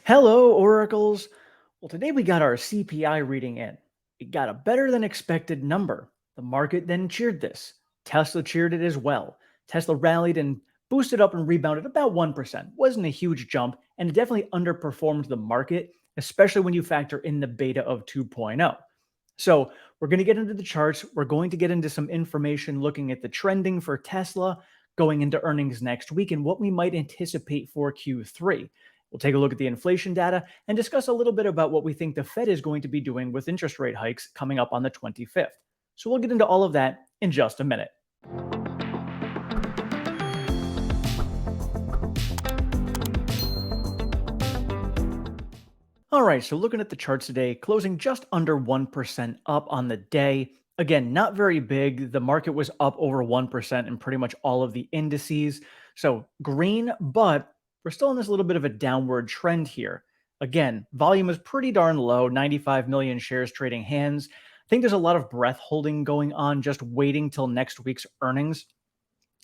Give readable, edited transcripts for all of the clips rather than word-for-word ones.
Hello, Oracles. Well, today we got our CPI reading in. It got a better than expected number. The market then cheered this. Tesla cheered it as well. Tesla rallied and boosted up and rebounded about 1%. Wasn't a huge jump, and it definitely underperformed the market, especially when you factor in the beta of 2.0. So, we're going to get into the charts. We're going to get into some information looking at the trending for Tesla going into earnings next week and what we might anticipate for Q3. We'll take a look at the inflation data and discuss a little bit about what we think the Fed is going to be doing with interest rate hikes coming up on the 25th. So we'll get into all of that in just a minute. All right, so looking at the charts today, closing just under 1% up on the day. Again, not very big. The market was up over 1% in pretty much all of the indices. So green, but we're still in this little bit of a downward trend here. Again, volume is pretty darn low, 95 million shares trading hands. I think there's a lot of breath holding going on, just waiting till next week's earnings.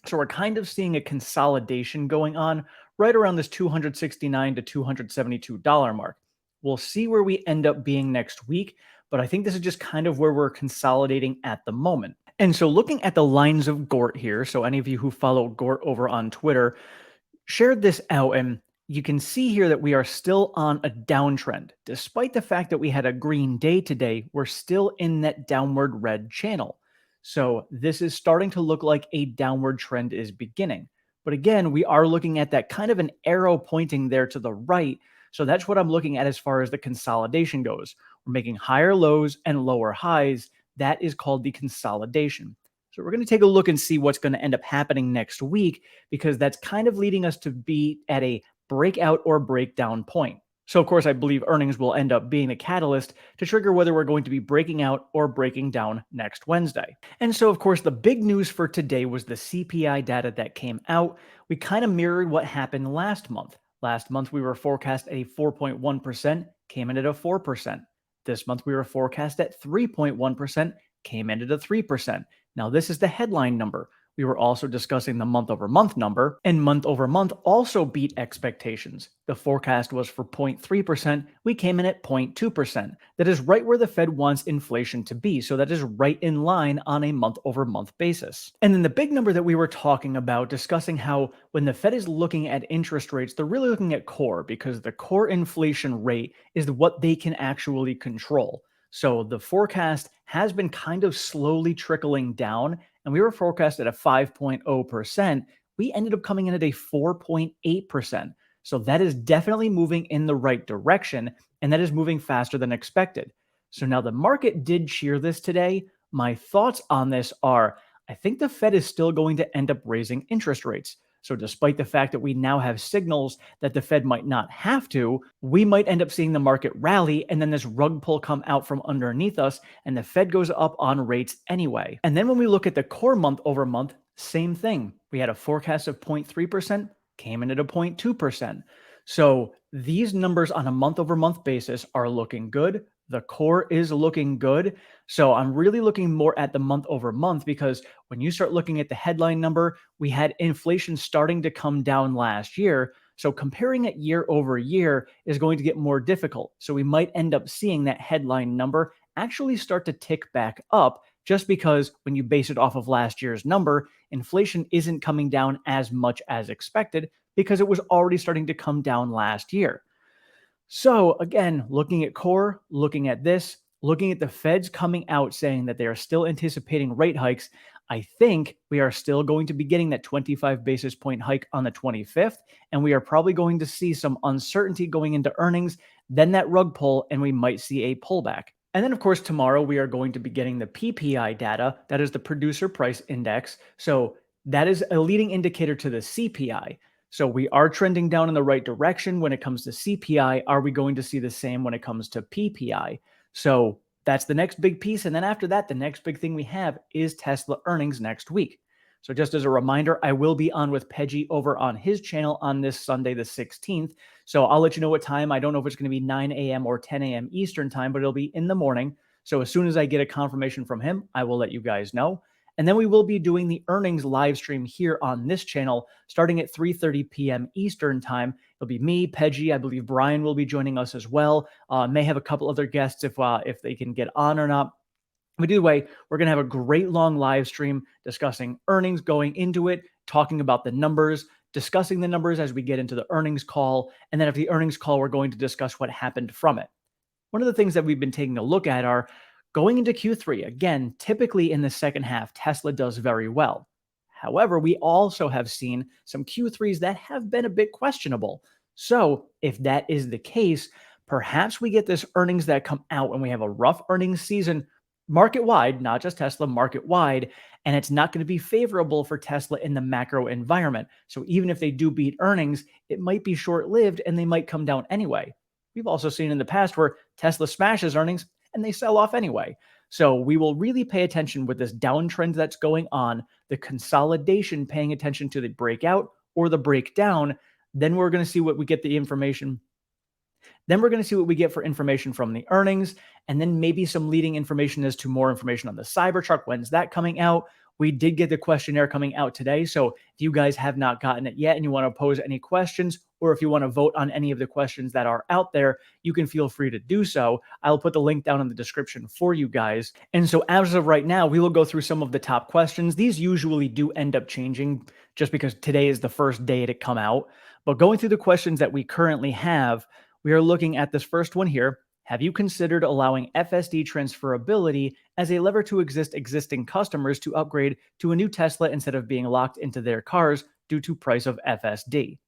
So we're kind of seeing a consolidation going on right around this $269 to $272 mark. We'll see where we end up being next week, but I think this is just kind of where we're consolidating at the moment. And so looking at the lines of Gort here, so any of you who follow Gort over on Twitter shared this out, and you can see here that we are still on a downtrend. Despite the fact that we had a green day today, we're still in that downward red channel. So this is starting to look like a downward trend is beginning. But again, we are looking at that kind of an arrow pointing there to the right. So that's what I'm looking at as far as the consolidation goes. We're making higher lows and lower highs. That is called the consolidation. So we're going to take a look and see what's going to end up happening next week, because that's kind of leading us to be at a breakout or breakdown point. So, of course, I believe earnings will end up being a catalyst to trigger whether we're going to be breaking out or breaking down next Wednesday. And so, of course, the big news for today was the CPI data that came out. We kind of mirrored what happened last month. Last month, we were forecast at a 4.1%, came in at a 4%. This month, we were forecast at 3.1%, came in at a 3%. Now, this is the headline number. We were also discussing the month-over-month number, and month-over-month also beat expectations. The forecast was for 0.3%. We came in at 0.2%. That is right where the Fed wants inflation to be, so that is right in line on a month-over-month basis. And then the big number that we were talking about, discussing how when the Fed is looking at interest rates, they're really looking at core, because the core inflation rate is what they can actually control. So the forecast has been kind of slowly trickling down, and we were forecast at a 5.0%. We ended up coming in at a 4.8%. So that is definitely moving in the right direction, and that is moving faster than expected. So now the market did cheer this today. My thoughts on this are, I think the Fed is still going to end up raising interest rates. So despite the fact that we now have signals that the Fed might not have to, we might end up seeing the market rally and then this rug pull come out from underneath us and the Fed goes up on rates anyway. And then when we look at the core month over month, same thing. We had a forecast of 0.3%, came in at a 0.2%. So these numbers on a month over month basis are looking good. The core is looking good. So I'm really looking more at the month over month, because when you start looking at the headline number, we had inflation starting to come down last year. So comparing it year over year is going to get more difficult. So we might end up seeing that headline number actually start to tick back up, just because when you base it off of last year's number, inflation isn't coming down as much as expected because it was already starting to come down last year. So again, looking at core, looking at this, looking at the Feds coming out saying that they are still anticipating rate hikes, I think we are still going to be getting that 25 basis point hike on the 25th, and we are probably going to see some uncertainty going into earnings, then that rug pull, and we might see a pullback. And then, of course, tomorrow we are going to be getting the PPI data. That is the Producer Price Index. So that is a leading indicator to the CPI. So we are trending down in the right direction when it comes to CPI. Are we going to see the same when it comes to PPI? So that's the next big piece. And then after that, the next big thing we have is Tesla earnings next week. So just as a reminder, I will be on with Peggy over on his channel on this Sunday, the 16th. So I'll let you know what time. I don't know if it's going to be 9 a.m. or 10 a.m. Eastern time, but it'll be in the morning. So as soon as I get a confirmation from him, I will let you guys know. And then we will be doing the earnings live stream here on this channel starting at 3:30 p.m. Eastern time. It'll be me, Peggy. I believe Brian will be joining us as well. May have a couple other guests if they can get on or not. But either way, we're going to have a great long live stream discussing earnings, going into it, talking about the numbers, discussing the numbers as we get into the earnings call. And then after the earnings call, we're going to discuss what happened from it. One of the things that we've been taking a look at are going into Q3. Again, typically in the second half, Tesla does very well. However, we also have seen some Q3s that have been a bit questionable. So if that is the case, perhaps we get this earnings that come out and we have a rough earnings season market wide, not just Tesla, market wide, and it's not going to be favorable for Tesla in the macro environment. So even if they do beat earnings, it might be short lived and they might come down anyway. We've also seen in the past where Tesla smashes earnings and they sell off anyway. So we will really pay attention with this downtrend that's going on, the consolidation, paying attention to the breakout or the breakdown. Then we're going to see what we get the information. Then we're going to see what we get for information from the earnings, and then maybe some leading information as to more information on the Cybertruck. When's that coming out? We did get the questionnaire coming out today. So if you guys have not gotten it yet and you want to pose any questions, or if you want to vote on any of the questions that are out there, you can feel free to do so. I'll put the link down in the description for you guys. And so as of right now, we will go through some of the top questions. These usually do end up changing just because today is the first day to come out. But going through the questions that we currently have, we are looking at this first one here. Have you considered allowing FSD transferability as a lever to existing customers to upgrade to a new Tesla instead of being locked into their cars due to price of FSD?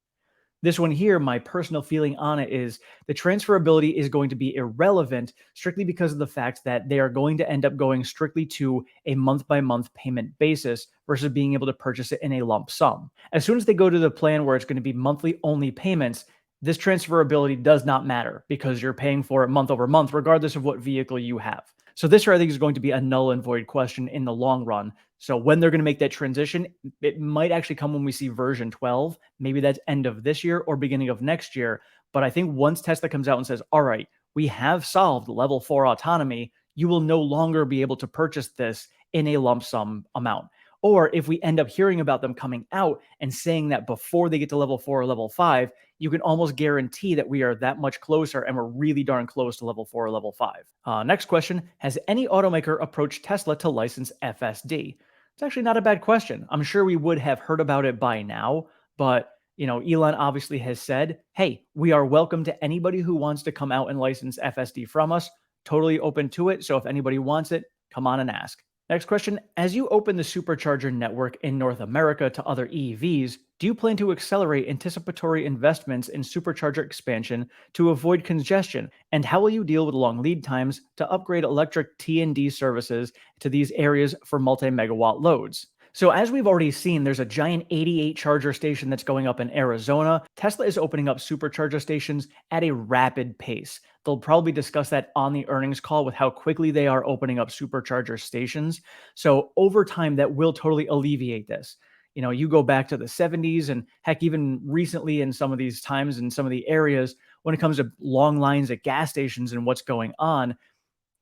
This one here, my personal feeling on it is the transferability is going to be irrelevant strictly because of the fact that they are going to end up going strictly to a month-by-month payment basis versus being able to purchase it in a lump sum. As soon as they go to the plan where it's going to be monthly only payments, this transferability does not matter because you're paying for it month over month, regardless of what vehicle you have. So this, I think, is going to be a null and void question in the long run. So when they're going to make that transition, it might actually come when we see version 12. Maybe that's end of this year or beginning of next year. But I think once Tesla comes out and says, all right, we have solved level 4 autonomy, you will no longer be able to purchase this in a lump sum amount. Or if we end up hearing about them coming out and saying that before they get to level 4 or level 5, you can almost guarantee that we are that much closer and we're really darn close to level 4 or level 5. Next question, has any automaker approached Tesla to license FSD? It's actually not a bad question. I'm sure we would have heard about it by now, but Elon obviously has said, hey, we are welcome to anybody who wants to come out and license FSD from us. Totally open to it. So if anybody wants it, come on and ask. Next question, as you open the supercharger network in North America to other EVs, do you plan to accelerate anticipatory investments in supercharger expansion to avoid congestion? And how will you deal with long lead times to upgrade electric T&D services to these areas for multi-megawatt loads? So as we've already seen, there's a giant 88 charger station that's going up in Arizona. Tesla is opening up supercharger stations at a rapid pace. They'll probably discuss that on the earnings call with how quickly they are opening up supercharger stations. So over time, that will totally alleviate this. You go back to the 70s and heck, even recently in some of these times in some of the areas, when it comes to long lines at gas stations and what's going on,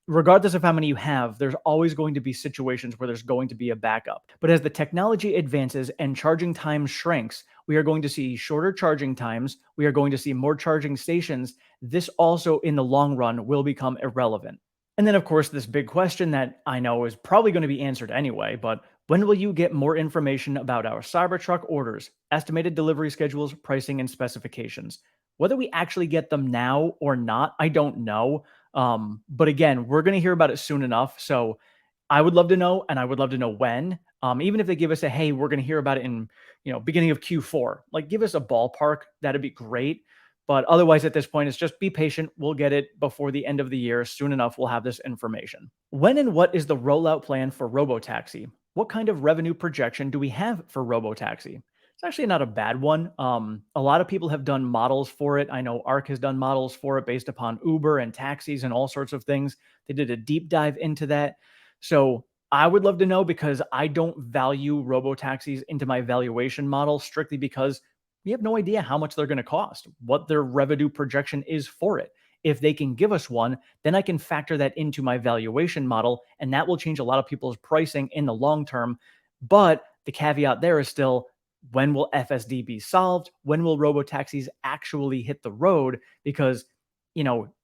regardless of how many you have, there's always going to be situations where there's going to be a backup. But as the technology advances and charging time shrinks, we are going to see shorter charging times. We are going to see more charging stations. This also, in the long run, will become irrelevant. And then, of course, this big question that I know is probably going to be answered anyway, but when will you get more information about our Cybertruck orders, estimated delivery schedules, pricing, and specifications? Whether we actually get them now or not, I don't know. But again, we're going to hear about it soon enough. So I would love to know, and I would love to know when. Even if they give us a, hey, we're going to hear about it in, beginning of Q4, like give us a ballpark. That'd be great. But otherwise, at this point, it's just be patient. We'll get it before the end of the year. Soon enough, we'll have this information. When and what is the rollout plan for Robotaxi? What kind of revenue projection do we have for Robotaxi? It's actually not a bad one. A lot of people have done models for it. I know ARC has done models for it based upon Uber and taxis and all sorts of things. They did a deep dive into that. So I would love to know because I don't value robotaxis into my valuation model strictly because we have no idea how much they're going to cost, what their revenue projection is for it. If they can give us one, then I can factor that into my valuation model, and that will change a lot of people's pricing in the long term. But the caveat there is still, when will FSD be solved? When will robotaxis actually hit the road? Because,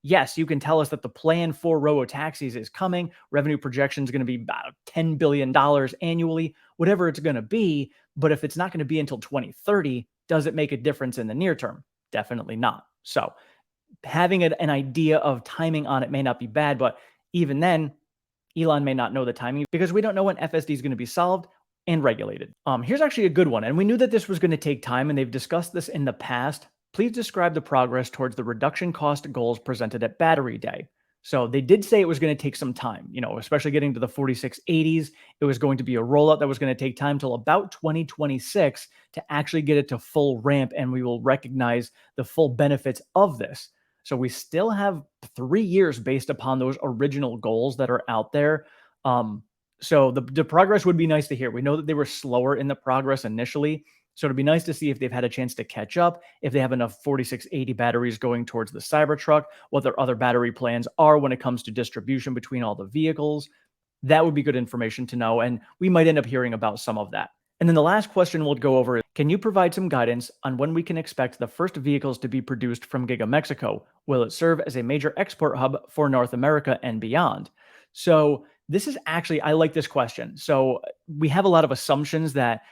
yes, you can tell us that the plan for robotaxis is coming. Revenue projection is going to be about $10 billion annually, whatever it's going to be. But if it's not going to be until 2030, does it make a difference in the near term? Definitely not. So having an idea of timing on it may not be bad, but even then, Elon may not know the timing because we don't know when FSD is going to be solved and regulated. Here's actually a good one. And we knew that this was going to take time, and they've discussed this in the past. Please describe the progress towards the reduction cost goals presented at Battery Day. So they did say it was going to take some time, especially getting to the 4680s. It was going to be a rollout that was going to take time till about 2026 to actually get it to full ramp, and we will recognize the full benefits of this. So we still have 3 years based upon those original goals that are out there. So the progress would be nice to hear. We know that they were slower in the progress initially. So it'd be nice to see if they've had a chance to catch up, if they have enough 4680 batteries going towards the Cybertruck, what their other battery plans are when it comes to distribution between all the vehicles. That would be good information to know, and we might end up hearing about some of that. And then the last question we'll go over is, can you provide some guidance on when we can expect the first vehicles to be produced from Giga Mexico? Will it serve as a major export hub for North America and beyond? So this is actually, I like this question. So we have a lot of assumptions that,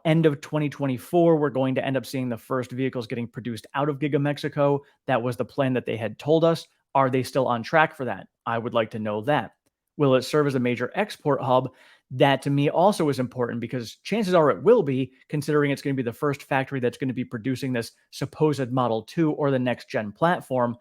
end of 2024, we're going to end up seeing the first vehicles getting produced out of Giga Mexico. That was the plan that they had told us. Are they still on track for that? I would like to know that. Will it serve as a major export hub? That to me also is important because chances are it will be, considering it's going to be the first factory that's going to be producing this supposed Model 2 or the next gen platform.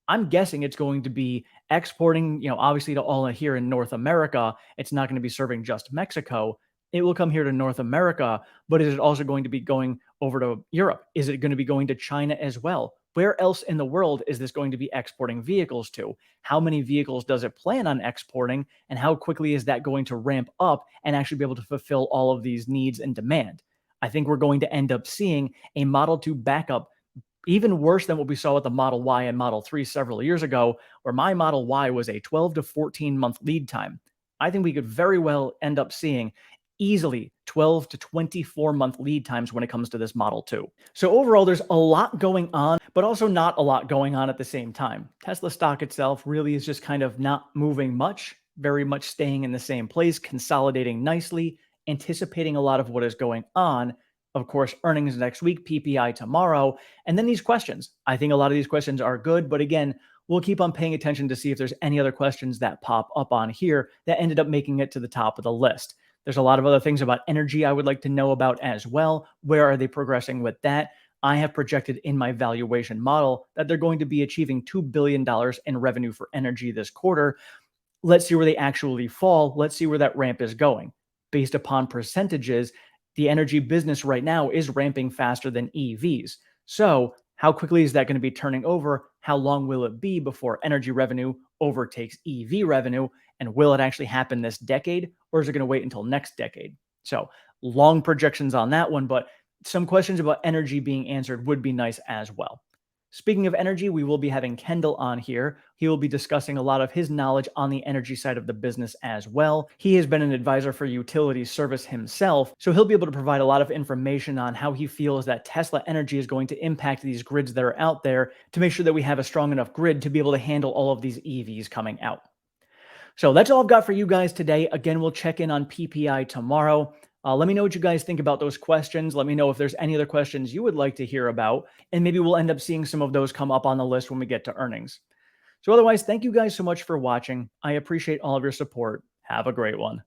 I'm guessing it's going to be exporting, obviously to all here in North America. It's not going to be serving just Mexico. It will come here to North America, but is it also going to be going over to Europe? Is it going to be going to China as well? Where else in the world is this going to be exporting vehicles to? How many vehicles does it plan on exporting? And how quickly is that going to ramp up and actually be able to fulfill all of these needs and demand? I think we're going to end up seeing a Model 2 backup even worse than what we saw with the Model Y and Model 3 several years ago, where my Model Y was a 12 to 14 month lead time. I think we could very well end up seeing easily 12 to 24-month lead times when it comes to this Model 2. So overall, there's a lot going on, but also not a lot going on at the same time. Tesla stock itself really is just kind of not moving much, very much staying in the same place, consolidating nicely, anticipating a lot of what is going on. Of course, earnings next week, PPI tomorrow, and then these questions. I think a lot of these questions are good, but again, we'll keep on paying attention to see if there's any other questions that pop up on here that ended up making it to the top of the list. There's a lot of other things about energy I would like to know about as well. Where are they progressing with that? I have projected in my valuation model that they're going to be achieving $2 billion in revenue for energy this quarter. Let's see where they actually fall. Let's see where that ramp is going. Based upon percentages, the energy business right now is ramping faster than EVs. So how quickly is that going to be turning over? How long will it be before energy revenue overtakes EV revenue? And will it actually happen this decade, or is it going to wait until next decade? So long projections on that one, but some questions about energy being answered would be nice as well. Speaking of energy, we will be having Kendall on here. He will be discussing a lot of his knowledge on the energy side of the business as well. He has been an advisor for utility service himself, so he'll be able to provide a lot of information on how he feels that Tesla energy is going to impact these grids that are out there to make sure that we have a strong enough grid to be able to handle all of these EVs coming out. So that's all I've got for you guys today. Again, we'll check in on PPI tomorrow. Let me know what you guys think about those questions. Let me know if there's any other questions you would like to hear about, and maybe we'll end up seeing some of those come up on the list when we get to earnings. So otherwise, thank you guys so much for watching. I appreciate all of your support. Have a great one.